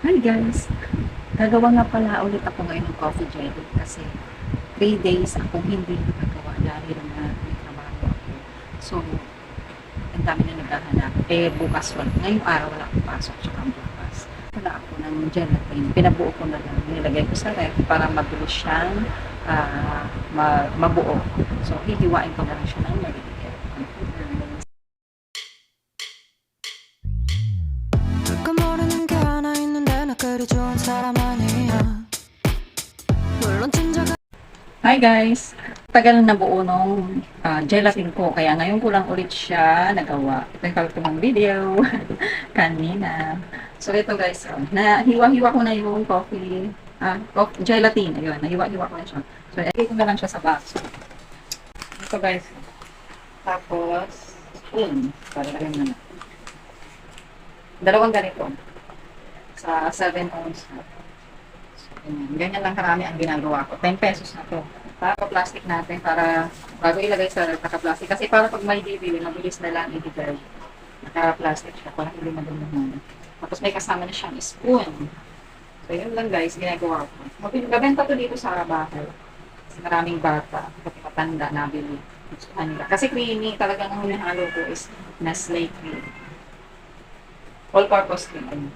Hi guys! Gagawa nga pala ulit ako ngayon ng coffee jelly kasi 3 days akong hindi nagagawa dahil na may trabaho ako. So, ang dami na naghahanap. Eh, bukas wala. Ngayong araw wala akong pasok tsaka bukas. Wala ako ng gelatin. Pinabuo ko na lang. Nilagay ko sa ref para mabilis siyang mabuo. So, hihiwain ko na lang siya ng maliit. 모르는 게 하나 있는데 나 그리 좋은 사람 아니야. 물론 진짜가 Hi guys! Tagal na nabuo nung gelatin ko, kaya ngayon ko lang ulit siya nagawa. Nagkaroon ko ng video kanina. So ito guys, nahiwa-hiwa ko na yung gelatin. Ayun, nahiwa-hiwa ko na siya. So ilagay ko na lang siya sa box. Ito guys. Tapos, spoon. Para lagyan na. Dalawang ganito. Sa 7 ounce na. Ganyan lang karami ang ginagawa ko. 10 pesos na to. Para plastic natin para bago ilagay sa naka-plastic. Kasi para pag may bibili, mabilis na lang i-deserve. Naka-plastic siya para hindi madumuhan. Tapos may kasama na siyang spoon. So yun lang guys, ginagawa ko. Mabenta to dito sa bahay. Kasi maraming bata, pati matanda nabili. Kasi creamy, talagang ang hinahalo ko is Nestle cream. All-purpose cream.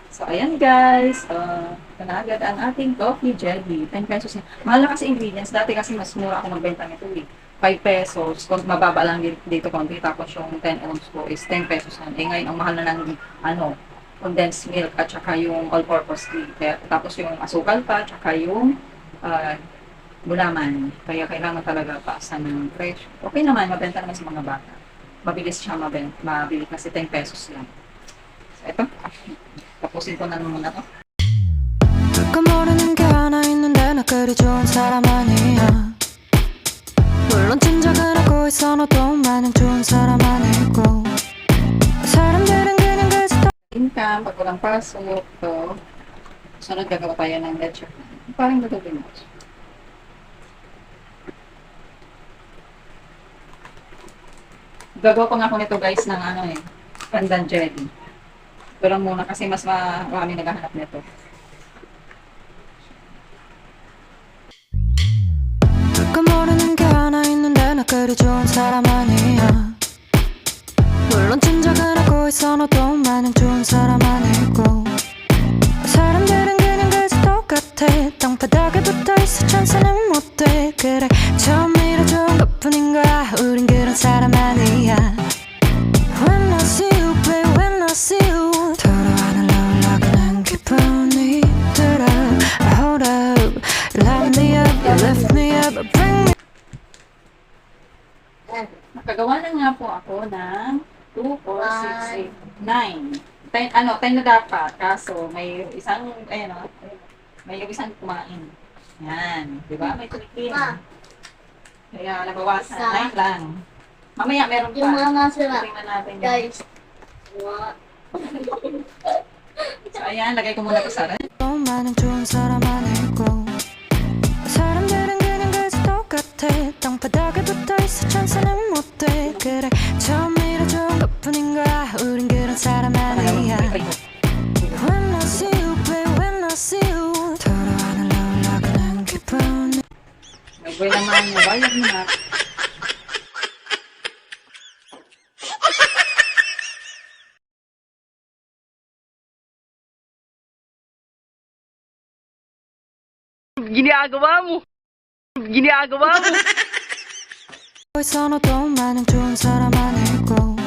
So, ayan guys. Ito na agad ang ating coffee jelly. 10 pesos yan. Mahal na kasi ingredients. Dati kasi mas mura ako magbenta nito eh. 5 pesos. Kung mababa lang dito konti. Tapos yung 10 ounce ko is 10 pesos yan. Eh ngayon, ang mahal na ng condensed milk at saka yung all-purpose cream. Tapos yung asukal pa, at saka yung gulaman. Kaya kailangan talaga paasan ng presyo. Okay naman, mabenta naman sa mga bata. Mabilis siya mabili kasi 10 pesos lang. So, ito. Tapusin ko na muna to. 모르는 게 하나 있는데 나 그리 좋은 사람 아니야. 물론 짐작은 하고 있어 너도 많은 좋은 사람 아니고. 사람들은 그냥 그저 Income, pag walang pasok, to. Sunod gagawa tayo ng leche. Parang gagawin mo. Gagawa ko nga ako nito guys ng pandan jelly. Ito lang muna kasi mas marami naghahanap nito. 모르는 게 하나 있는데 나 그리 좋은 사람 아니야. 물론 짐작은 하고 있어 너도 많은 좋은 사람 아니고. 사람들은 그냥 그저 똑같아. 땅바닥에 붙어있어 천사는 못돼. 그래 처음이라 좋은 것뿐인 거야. 우린 그런 사람 아니야. When I see you babe, when I see you 더러 하늘로 올라가는 기분이 들어. Hold up, light me up, you lift me up, bring me. Nakagawa na nga po ako ng 2, 4, 6, 8, 9. 10 na dapat. Kaso may isang, may isang kumain. Yan. Diba? May tulitin. Kaya nabawasan. 9 lang. Mamaya meron pa. Yung mga sila. Tingnan natin yan. Guys. What? So ayan, lagay ko muna ito sa red. 많은 좋은 사람 아니고. 사람들은 그냥 그저 똑같아. 땅바닥에 붙어있어 천사는 못돼. 그래 처음이라 좋은 것뿐인 거야. 우린 그런 사람 아니야. When I see you babe, when I see you 더러 하늘로 올라가는 기분이. Nagway naman, nabayad mo na. Ginagawa mo. Ginagawa mo. 있어 너도 많은 좋은 사람 아니고.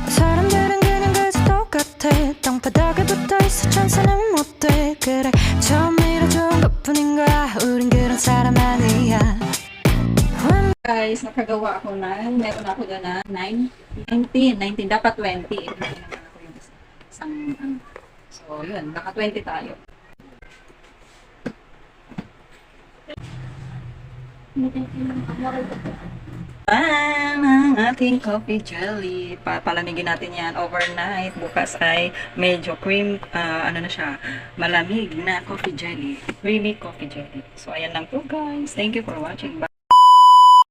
사람들은 그냥 그저 똑같아. 땅바닥에 붙어있어 천사는 못돼. 그래 처음이라 좋은 것뿐인 거야. 우린 그런 사람 아니야. Guys, nakagawa ako meron ako dyan na 19. Dapat 20. Ito naman ako yung isang, so yun, naka 20 tayo. Ang ating coffee jelly. Palamigin natin yan overnight. Bukas ay medyo cream, na siya, malamig na coffee jelly. Creamy coffee jelly. So, ayan lang po guys. Thank you for watching. Bye.